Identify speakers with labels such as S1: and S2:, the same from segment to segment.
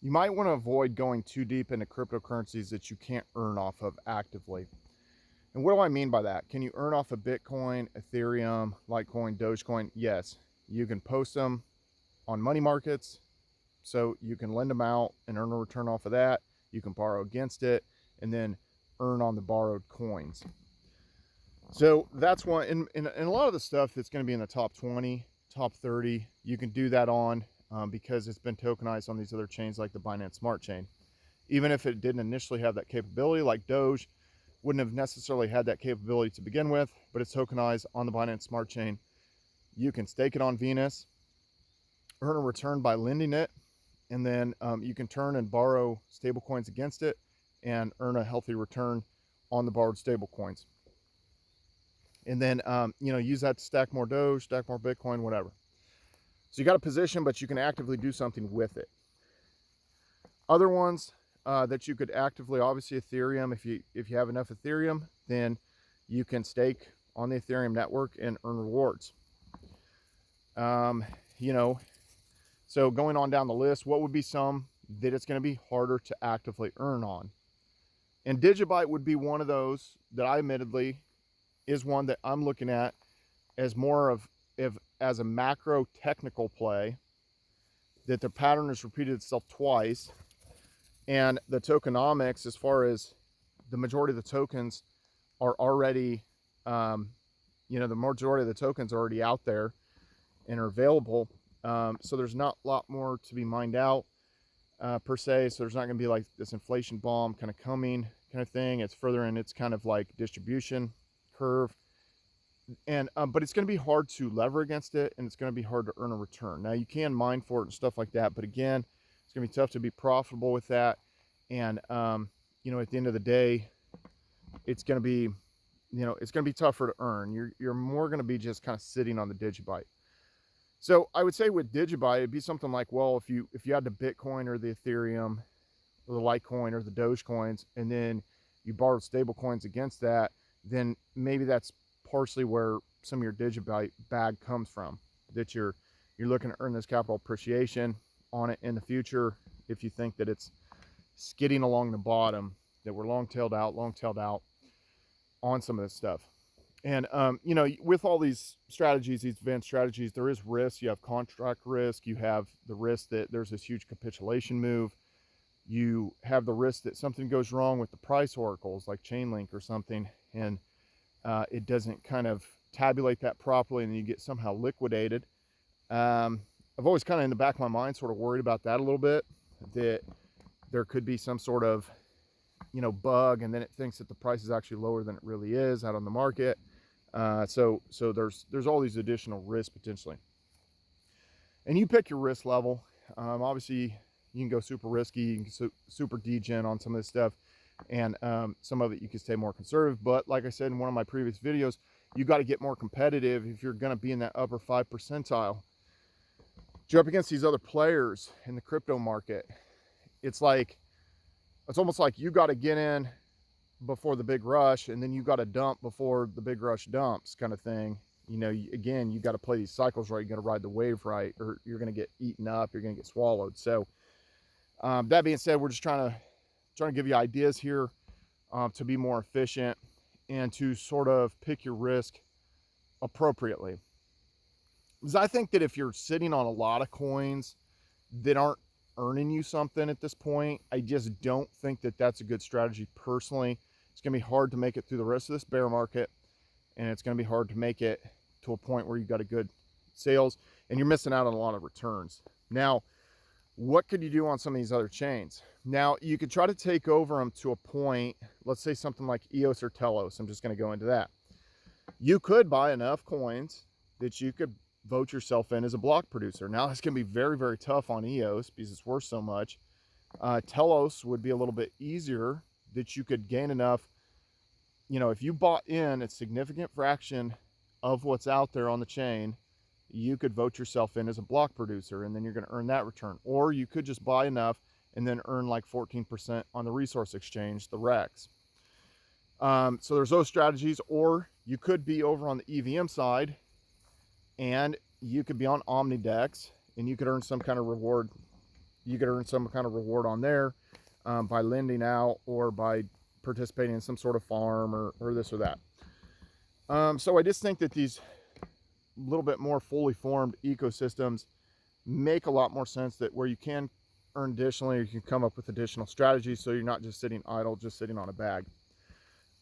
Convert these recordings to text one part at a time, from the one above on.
S1: You might want to avoid going too deep into cryptocurrencies that you can't earn off of actively. And what do I mean by that? Can you earn off of Bitcoin, Ethereum, Litecoin, Dogecoin? Yes. You can post them on money markets, so you can lend them out and earn a return off of that. You can borrow against it and then earn on the borrowed coins. So that's one. And a lot of the stuff that's going to be in the top 20, top 30, you can do that on because it's been tokenized on these other chains like the Binance Smart Chain. Even if it didn't initially have that capability, like Doge wouldn't have necessarily had that capability to begin with, but it's tokenized on the Binance Smart Chain. You can stake it on Venus, earn a return by lending it, and then you can turn and borrow stable coins against it and earn a healthy return on the borrowed stable coins. And then use that to stack more Doge, stack more Bitcoin, whatever. So you got a position, but you can actively do something with it. Other ones that you could actively, obviously Ethereum, if you have enough Ethereum, then you can stake on the Ethereum network and earn rewards. So going on down the list, what would be some that it's going to be harder to actively earn on? And Digibyte would be one of those that I admittedly is one that I'm looking at as more of as a macro technical play, that the pattern has repeated itself twice, and the tokenomics, as far as the majority of the tokens are already, the majority of the tokens are already out there and are available. So there's not a lot more to be mined out per se. So there's not going to be like this inflation bomb kind of coming kind of thing. It's further in its kind of like distribution curve. And but it's going to be hard to lever against it, and it's going to be hard to earn a return. Now you can mine for it and stuff like that, but again, it's going to be tough to be profitable with that. And at the end of the day, it's going to be, it's going to be tougher to earn. You're more going to be just kind of sitting on the Digibyte. So I would say with Digibyte, it'd be something like, well, if you had the Bitcoin or the Ethereum or the Litecoin or the Doge coins, and then you borrowed stable coins against that, then maybe that's partially where some of your Digibyte bag comes from, that you're looking to earn this capital appreciation on it in the future. If you think that it's skidding along the bottom, that we're long-tailed out on some of this stuff. And with all these strategies, these advanced strategies, there is risk. You have contract risk, you have the risk that there's this huge capitulation move, you have the risk that something goes wrong with the price oracles like Chainlink or something, and it doesn't kind of tabulate that properly, and then you get somehow liquidated. I've always kind of in the back of my mind sort of worried about that a little bit, that there could be some sort of bug, and then it thinks that the price is actually lower than it really is out on the market. So there's all these additional risks potentially, and you pick your risk level. Obviously you can go super risky, you can go super degen on some of this stuff, and some of it you can stay more conservative. But like I said in one of my previous videos, you got to get more competitive if you're going to be in that upper 5 percentile. You're up against these other players in the crypto market. It's almost like you got to get in before the big rush, and then you got to dump before the big rush dumps, kind of thing. Again, you got to play these cycles right. You got to ride the wave right, or you're going to get eaten up. You're going to get swallowed. So that being said, we're just trying to give you ideas here to be more efficient and to sort of pick your risk appropriately. Because I think that if you're sitting on a lot of coins that aren't earning you something at this point, I just don't think that that's a good strategy personally. It's going to be hard to make it through the rest of this bear market, and it's going to be hard to make it to a point where you've got a good sales, and you're missing out on a lot of returns. Now, what could you do on some of these other chains? Now, you could try to take over them to a point, let's say something like EOS or Telos. I'm just going to go into that. You could buy enough coins that you could vote yourself in as a block producer. Now, it's going to be very, very tough on EOS because it's worth so much. Telos would be a little bit easier, that you could gain enough. If you bought in a significant fraction of what's out there on the chain, you could vote yourself in as a block producer, and then you're going to earn that return. Or you could just buy enough and then earn like 14% on the resource exchange, the REX. So there's those strategies. Or you could be over on the EVM side, and you could be on Omnidex, and you could earn some kind of reward, you could earn some kind of reward on there by lending out or by participating in some sort of farm or this or that. So I just think that these little bit more fully formed ecosystems make a lot more sense, that where you can earn additionally, you can come up with additional strategies so you're not just sitting idle, just sitting on a bag.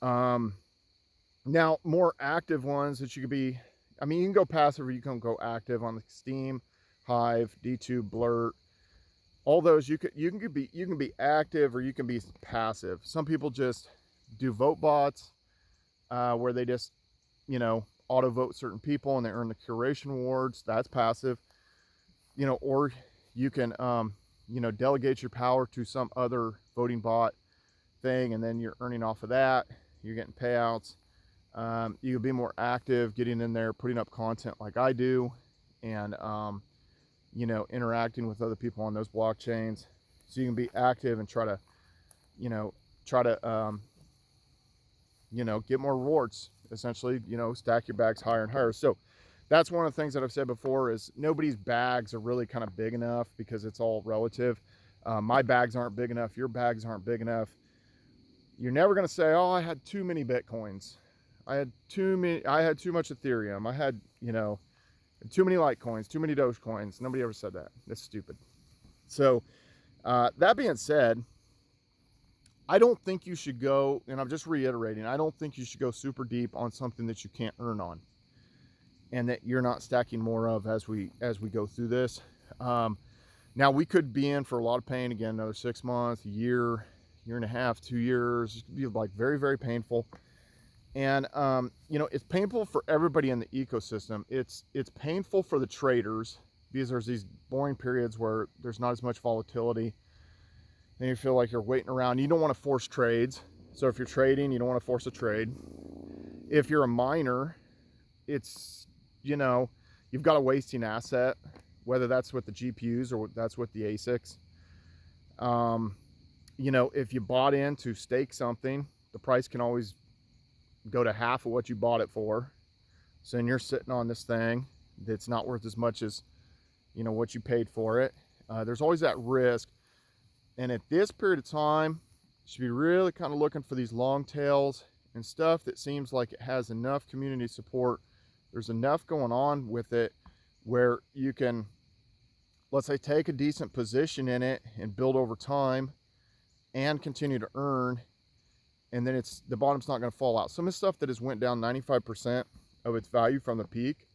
S1: Now, more active ones that you could be, I mean, you can go passive or you can go active on the Steam, Hive, D2, Blurt. All those you can be active or you can be passive. Some people just do vote bots where they just, you know, auto vote certain people and they earn the curation awards. That's passive. You know, or you can you know, delegate your power to some other voting bot thing, and then you're earning off of that. You're getting payouts. You can be more active, getting in there, putting up content like I do, and you know, interacting with other people on those blockchains. So you can be active and try to you know, get more rewards, essentially, you know, stack your bags higher and higher. So that's one of the things that I've said before, is nobody's bags are really kind of big enough, because it's all relative. My bags aren't big enough. Your bags aren't big enough. You're never going to say, oh, I had too many Bitcoins. I had too much Ethereum. I had, you know, too many Litecoins, too many Dogecoins. Nobody ever said that. That's stupid. So that being said, I don't think you should go, and I'm just reiterating, I don't think you should go super deep on something that you can't earn on, and that you're not stacking more of as we go through this. Now we could be in for a lot of pain again, another 6 months, a year and a half, 2 years. It could be like very, very painful. And you know, it's painful for everybody in the ecosystem. It's painful for the traders, because there's these boring periods where there's not as much volatility, and you feel like you're waiting around. You don't want to force trades. So if you're trading, you don't want to force a trade. If you're a miner, it's, you know, you've got a wasting asset, whether that's with the GPUs or that's with the ASICs. You know, if you bought in to stake something, the price can always go to half of what you bought it for. So then you're sitting on this thing that's not worth as much as, you know, what you paid for it. There's always that risk. And at this period of time, you should be really kind of looking for these long tails and stuff that seems like it has enough community support. There's enough going on with it where you can, let's say, take a decent position in it and build over time and continue to earn. And then the bottom's not going to fall out. Some of the stuff that has went down 95% of its value from the peak,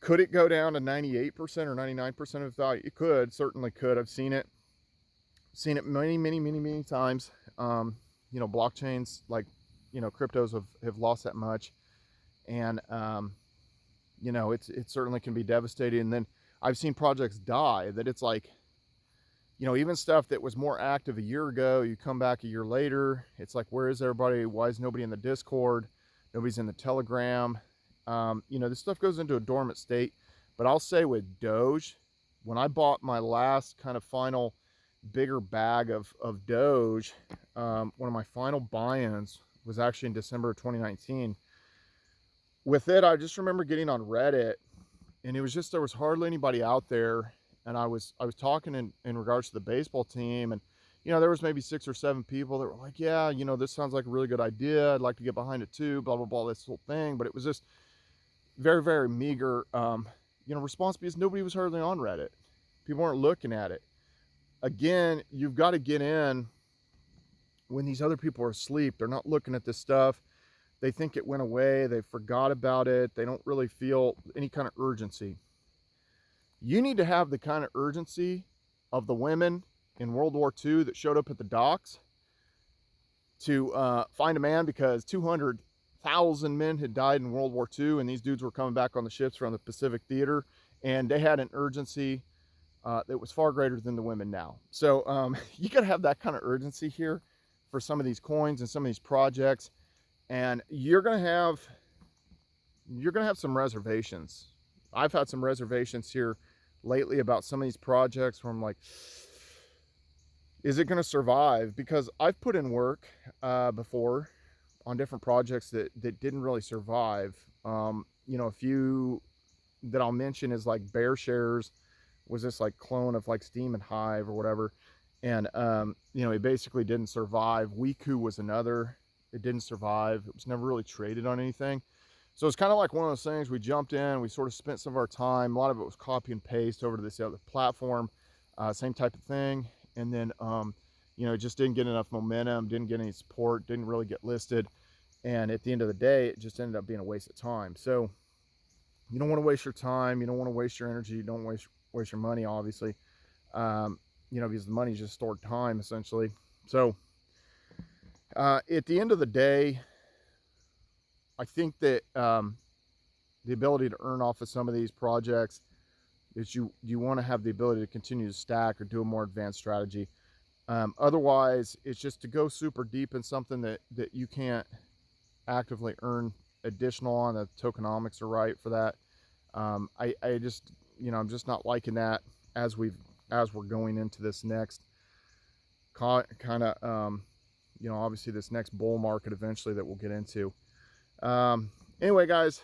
S1: could it go down to 98% or 99% of its value? It could, certainly could. I've seen it many times. You know, blockchains like, you know, cryptos have lost that much, and you know, it certainly can be devastating. And then I've seen projects die that it's like, you know, even stuff that was more active a year ago, you come back a year later, it's like, where is everybody? Why is nobody in the Discord? Nobody's in the Telegram. You know, this stuff goes into a dormant state. But I'll say with Doge, when I bought my last kind of final bigger bag of Doge, one of my final buy-ins was actually in December of 2019. With it, I just remember getting on Reddit, and it was just, there was hardly anybody out there. And I was talking in regards to the baseball team, and, you know, there was maybe 6 or 7 people that were like, yeah, you know, this sounds like a really good idea. I'd like to get behind it too, blah, blah, blah, this whole thing. But it was just very, very meager, you know, response, because nobody was hardly on Reddit. People weren't looking at it. Again, you've got to get in when these other people are asleep. They're not looking at this stuff. They think it went away. They forgot about it. They don't really feel any kind of urgency. You need to have the kind of urgency of the women in World War II that showed up at the docks to find a man, because 200,000 men had died in World War II, and these dudes were coming back on the ships from the Pacific Theater, and they had an urgency that was far greater than the women now. So you got to have that kind of urgency here for some of these coins and some of these projects, and you're going to have some reservations. I've had some reservations here lately about some of these projects where I'm like, is it going to survive? Because I've put in work before on different projects that didn't really survive. You know, a few that I'll mention is like Bear Shares, was this like clone of like Steam and Hive or whatever. And, you know, it basically didn't survive. Wiku was another. It didn't survive. It was never really traded on anything. So it's kind of like one of those things. We jumped in, we sort of spent some of our time. A lot of it was copy and paste over to this other platform, same type of thing. And then, you know, it just didn't get enough momentum, didn't get any support, didn't really get listed. And at the end of the day, it just ended up being a waste of time. So you don't want to waste your time. You don't want to waste your energy. You don't waste your money, obviously. You know, because the money is just stored time, essentially. So at the end of the day, I think that the ability to earn off of some of these projects is you want to have the ability to continue to stack or do a more advanced strategy. Otherwise, it's just to go super deep in something that you can't actively earn additional on. The tokenomics are right for that. I just, you know, I'm just not liking that as we're going into this next kind of, you know, obviously this next bull market eventually that we'll get into. Anyway, guys,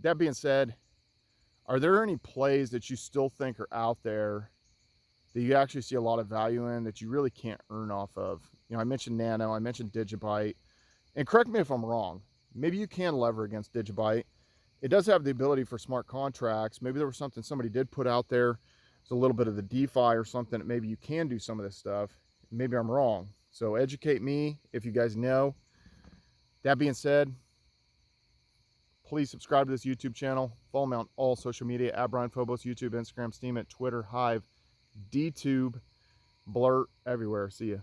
S1: that being said, are there any plays that you still think are out there that you actually see a lot of value in that you really can't earn off of? You know, I mentioned Nano, I mentioned Digibyte, and correct me if I'm wrong. Maybe you can lever against Digibyte. It does have the ability for smart contracts. Maybe there was something somebody did put out there. It's a little bit of the DeFi or something that maybe you can do some of this stuff. Maybe I'm wrong. So educate me if you guys know. That being said, please subscribe to this YouTube channel. Follow me on all social media at Brian Phobos, YouTube, Instagram, Steam, Twitter, Hive, DTube, Blurt, everywhere. See ya.